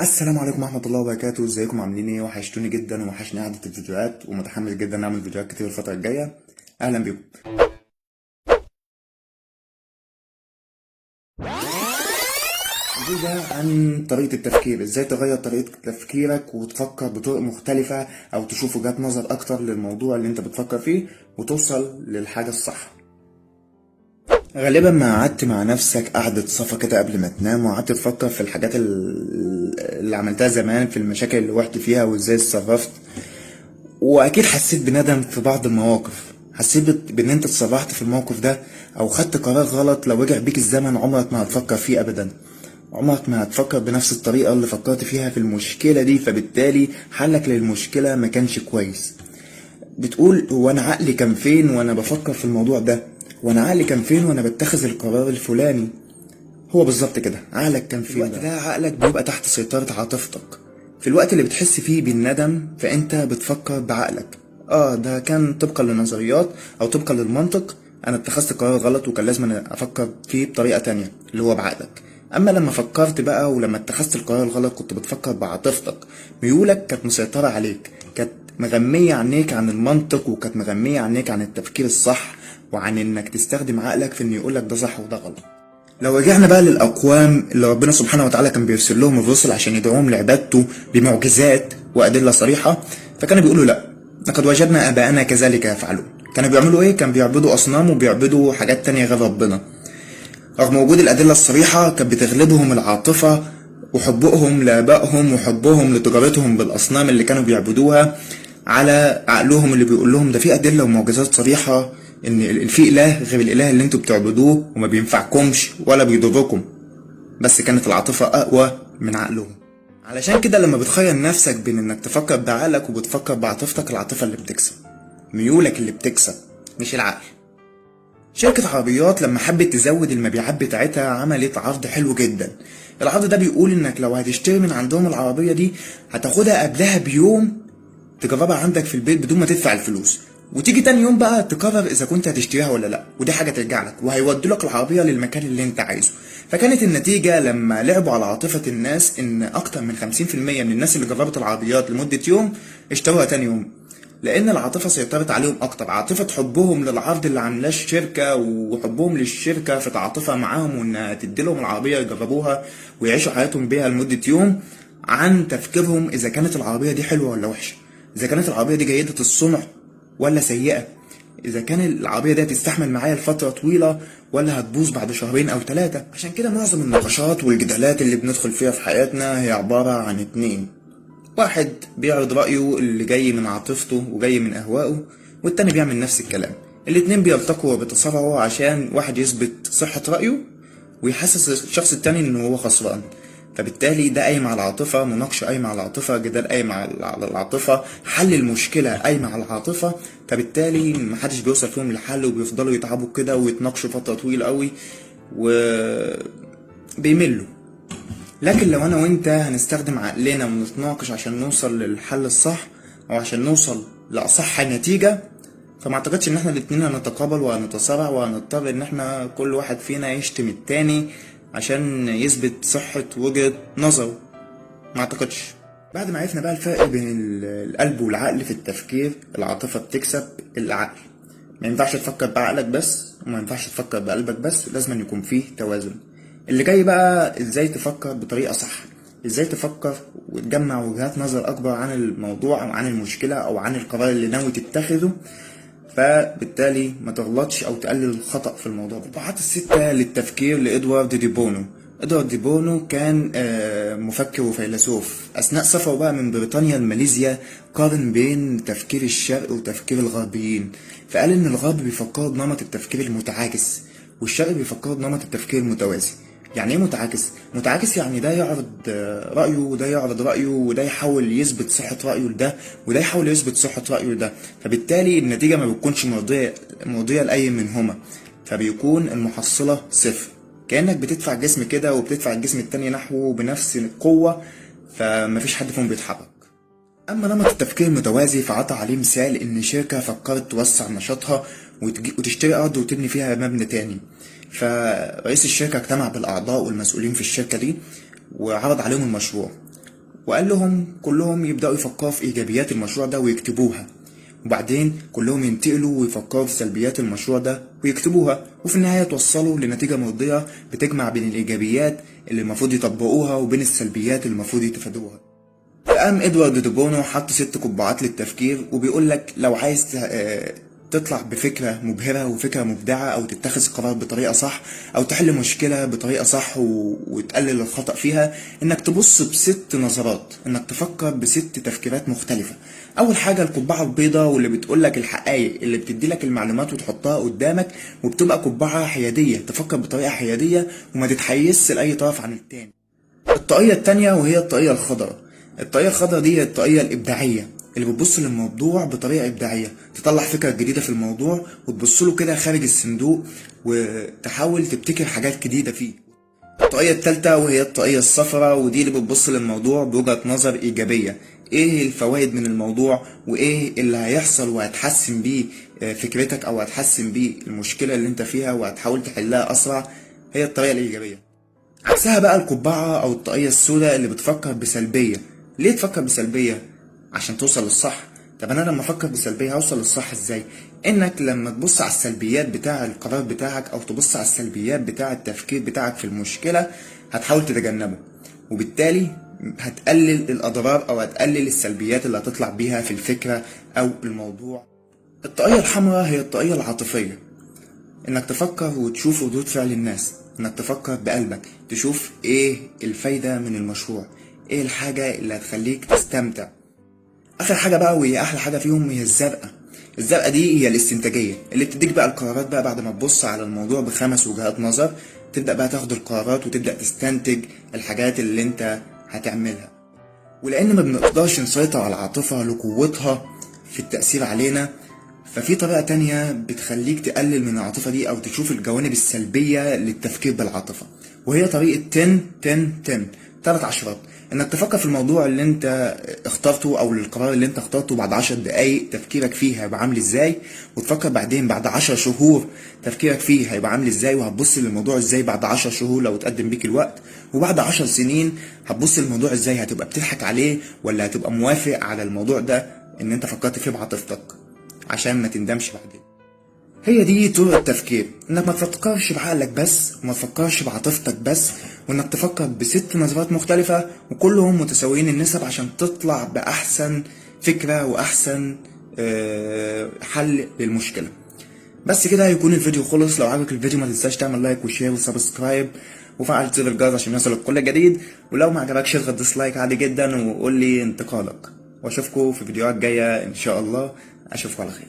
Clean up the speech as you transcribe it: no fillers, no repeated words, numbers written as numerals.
السلام عليكم ورحمة الله وبركاته، ازيكم عاملين ايه؟ وحشتوني جدا وحشني قعدة الفيديوهات، ومتحمس جدا نعمل فيديوهات كتير الفترة الجاية. اهلا بيكم. الفيديو ده عن طريقة التفكير، ازاي تغير طريقة تفكيرك وتفكر بطرق مختلفة او تشوف وجهات نظر اكتر للموضوع اللي انت بتفكر فيه وتوصل للحاجة الصح. غالبا ما قعدت مع نفسك قعدة صفا كده قبل ما تنام وقعدت تفكر في الحاجات اللي عملتها زمان، في المشاكل اللي وقعت فيها وازاي اتصرفت، واكيد حسيت بندم في بعض المواقف. حسيت بان انت اتسرعت في الموقف ده او خدت قرار غلط. لو رجع بيك الزمن عمرك ما هتفكر فيه ابدا، عمرك ما هتفكر بنفس الطريقة اللي فكرت فيها في المشكلة دي، فبالتالي حلك للمشكلة ما كانش كويس. بتقول هو انا عقلي كان فين وانا بفكر في الموضوع ده، وانا عقلي كان فين وانا بتخذ القرار الفلاني. هو بالظبط كده، عقلك كان فين. الوقت ده عقلك بيبقى تحت سيطرة عاطفتك. في الوقت اللي بتحس فيه بالندم فانت بتفكر بعقلك. ده كان طبقا للنظريات او طبقا للمنطق، انا اتخذت قرار غلط وكان لازم أنا افكر فيه بطريقة تانية اللي هو بعقلك. اما لما فكرت بقى ولما اتخذت القرار الغلط كنت بتفكر بعاطفتك. ميولك كانت مسيطرة عليك، كانت مغمية عنيك عن المنطق، وكانت مغمية عنيك عن التفكير الصح وعن انك تستخدم عقلك في انه يقولك ده صح وده غلط. لو رجعنا بقى للأقوام اللي ربنا سبحانه وتعالى كان بيرسل لهم الرسل عشان يدعوهم لعبادته بمعجزات وأدلة صريحة، فكانوا بيقولوا لأ، لقد وجدنا آباءنا كذلك يفعلون. كانوا بيعملوا إيه؟ كانوا بيعبدوا أصنام وبيعبدوا حاجات تانية غير ربنا. رغم وجود الأدلة الصريحة كانت بتغلبهم العاطفة وحبهم لآبائهم وحبهم لتجارتهم بالأصنام اللي كانوا بيعبدوها على عقلهم اللي بيقول لهم ده في أدلة ومعجزات صريحة إن في إله غير الإله اللي انتوا بتعبدوه وما بينفعكمش ولا بيضركم. بس كانت العاطفة أقوى من عقلهم. علشان كده لما بتخير نفسك بين إنك تفكر بعقلك وبتفكر بعاطفتك، العاطفة اللي بتكسب، ميولك اللي بتكسب مش العقل. شركة عربيات لما حبت تزود المبيعات بتاعتها عملت عرض حلو جدا. العرض ده بيقول انك لو هتشتري من عندهم العربية دي هتاخدها قبلها بيوم تجربها عندك في البيت بدون ما تدفع الفلوس، وتيجي تاني يوم بقى تقرر اذا كنت هتشتريها ولا لا، ودي حاجة ترجع لك، وهيودوا لك العربية للمكان اللي انت عايزه. فكانت النتيجة لما لعبوا على عاطفة الناس ان اكتر من 50% من الناس اللي جربت العربيات لمدة يوم اشتروها تاني يوم، لان العاطفه سيطرت عليهم اكتر. عاطفه حبهم للعرض اللي عاملاه الشركه وحبهم للشركه في تعاطفها معاهم وانها تديلهم العربيه يجربوها ويعيشوا حياتهم بيها لمده يوم، عن تفكيرهم اذا كانت العربيه دي حلوه ولا وحشه، اذا كانت العربيه دي جيده الصنع ولا سيئه، اذا كان العربيه دي هتستحمل معايا لفتره طويله ولا هتبوظ بعد شهرين او ثلاثه. عشان كده معظم النقاشات والجدالات اللي بندخل فيها في حياتنا هي عباره عن اتنين: واحد بيعرض رأيه اللي جاي من عاطفته وجاي من أهوائه، والتاني بيعمل نفس الكلام. الاتنين بيلتقوا وبيتصارعوا عشان واحد يثبت صحة رأيه ويحسس الشخص التاني إنه هو خسران. فبالتالي ده قايم على العاطفة، مناقشة قايمة على العاطفة، جدال قايم على العاطفة، حل المشكلة قايمة على العاطفة. فبالتالي محدش بيوصل فيهم لحل وبيفضلوا يتعبوا كده ويتناقشوا فترة طويلة قوي وبيملوا. لكن لو انا وانت هنستخدم عقلنا ونتناقش عشان نوصل للحل الصح او عشان نوصل لاصح نتيجة، فما اعتقدش ان احنا الاتنين هنتقابل وهنتصارع وهنضطر ان احنا كل واحد فينا يشتم التاني عشان يثبت صحة وجهة نظره. ما اعتقدش. بعد ما عرفنا بقى الفرق بين القلب والعقل في التفكير، العاطفة بتكسب العقل. ما ينفعش تفكر بعقلك بس وما ينفعش تفكر بقلبك بس، لازم أن يكون فيه توازن. اللي جاي بقى ازاي تفكر بطريقة صح، ازاي تفكر وتجمع وجهات نظر اكبر عن الموضوع او عن المشكلة او عن القرار اللي ناوي تتخذه، فبالتالي ما تغلطش او تقلل الخطأ في الموضوع ده. الطبعات الستة للتفكير لإدوارد دي بونو. إدوارد دي بونو كان مفكر وفيلسوف. أثناء سفره بقى من بريطانيا لماليزيا قارن بين تفكير الشرق وتفكير الغربيين، فقال إن الغرب بيفكروا بنمط التفكير المتعاكس والشرق بيفكروا بنمط التفكير المتوازي. يعني ايه متعاكس؟ متعاكس يعني ده يعرض رأيه وده يعرض رأيه وده يحاول يثبت صحة رأيه لده وده يحاول يثبت صحة رأيه لده، فبالتالي النتيجة ما بتكونش مرضية لأي منهما، فبيكون المحصلة صفر. كأنك بتدفع جسم كده وبتدفع الجسم التاني نحوه بنفس القوة، فمفيش حد فيهم بيتحرك. أما نمط التفكير المتوازي فعطى عليه مثال إن شركة فكرت توسع نشاطها وتشتري أرض وتبني فيها مبنى تاني. فرئيس الشركة اجتمع بالأعضاء والمسؤولين في الشركة دي وعرض عليهم المشروع. وقال لهم كلهم يبدأوا يفكروا في إيجابيات المشروع ده ويكتبوها، وبعدين كلهم ينتقلوا ويفكروا في سلبيات المشروع ده ويكتبوها، وفي النهاية توصلوا لنتيجة مرضية بتجمع بين الإيجابيات اللي المفروض يطبقوها وبين السلبيات اللي المفروض يتفادوها. قام إدوارد دي بونو حط 6 قبعات للتفكير، وبيقول لك لو عايز تطلع بفكرة مبهرة وفكرة مبدعة، أو تتخذ قرار بطريقة صح، أو تحل مشكلة بطريقة صح وتقلل الخطأ فيها، إنك تبص ب6 نظرات، إنك تفكر ب6 تفكيرات مختلفة. أول حاجة القبعة البيضاء، واللي بتقولك الحقائق، اللي بتديلك المعلومات وتحطها قدامك، وبتبقى قبعة حيادية، تفكر بطريقة حيادية وما تتحيزش لأي طرف عن التاني. الطاقية التانية وهي الطاقية الخضراء. الطاقية الخضراء دي هي الطاقية الإبداعية، اللي بتبص للموضوع بطريقة إبداعية، تطلع فكرة جديدة في الموضوع وتبص له كده خارج الصندوق وتحاول تبتكر حاجات جديدة فيه. الطاقية التالتة وهي الطاقية الصفراء، ودي اللي بتبص للموضوع بوجهة نظر إيجابية، إيه الفوائد من الموضوع وإيه اللي هيحصل وهتحسن بيه فكرتك، أو هتحسن بيه المشكلة اللي أنت فيها وهتحاول تحلها أسرع. هي الطريقة الإيجابية. عكسها بقى القبعة أو الطاقية السوداء اللي بتفكر بسلبية. ليه تفكر بسلبية؟ عشان توصل للصح. طب أنا لما أفكر بسلبية هوصل للصح إزاي؟ إنك لما تبص على السلبيات بتاع القرار بتاعك، أو تبص على السلبيات بتاع التفكير بتاعك في المشكلة، هتحاول تتجنبه، وبالتالي هتقلل الأضرار أو هتقلل السلبيات اللي هتطلع بيها في الفكرة أو الموضوع. الطاقية الحمراء هي الطاقية العاطفية، إنك تفكر وتشوف ردود فعل الناس، انك تفكر بقلبك، تشوف ايه الفايدة من المشروع، ايه الحاجة اللي هتخليك تستمتع. اخر حاجة بقى وهي احلى حاجة فيهم هي الزرقاء. الزرقاء دي هي الاستنتاجية، اللي بتديك بقى القرارات بقى بعد ما تبص على الموضوع ب5 وجهات نظر، تبدأ بقى تاخد القرارات وتبدأ تستنتج الحاجات اللي انت هتعملها. ولان ما بنقدرش نسيطر على العاطفة لقوتها في التأثير علينا، ففي طريقة تانية بتخليك تقلل من العاطفة دي أو تشوف الجوانب السلبية للتفكير بالعاطفة، وهي طريقة 10-10-10، 3 عشرات. إنك تفكر في الموضوع اللي أنت اخترته أو القرار اللي أنت اخترته بعد 10 دقايق تفكيرك فيه هيبقى عامل إزاي، وتفكر بعدين بعد 10 شهور تفكيرك فيه هيبقى عامل إزاي، وهتبص للموضوع إزاي بعد 10 شهور لو تقدم بيك الوقت، وبعد 10 سنين هتبص للموضوع إزاي، هتبقى بتضحك عليه ولا هتبقى موافق على الموضوع ده إن أنت فكرت فيه بعاطفتك عشان ما تندمش بعدين. هي دي طرق التفكير، انك ما تفكرش بعقلك بس وما تفكرش بعاطفتك بس، وانك تفكر ب6 نظرات مختلفة وكلهم متساويين النسب عشان تطلع بأحسن فكرة وأحسن حل للمشكلة. بس كده هيكون الفيديو خلص. لو عجبك الفيديو ما تنساش تعمل لايك وشير وسبسكرايب وفعل زر الجرس عشان يوصلك كل جديد، ولو ما عجبكش اضغط ديسلايك عادي جدا وقول لي انتقادك، واشوفكم في فيديوهات جاية ان شاء الله. اشوفكم على خير.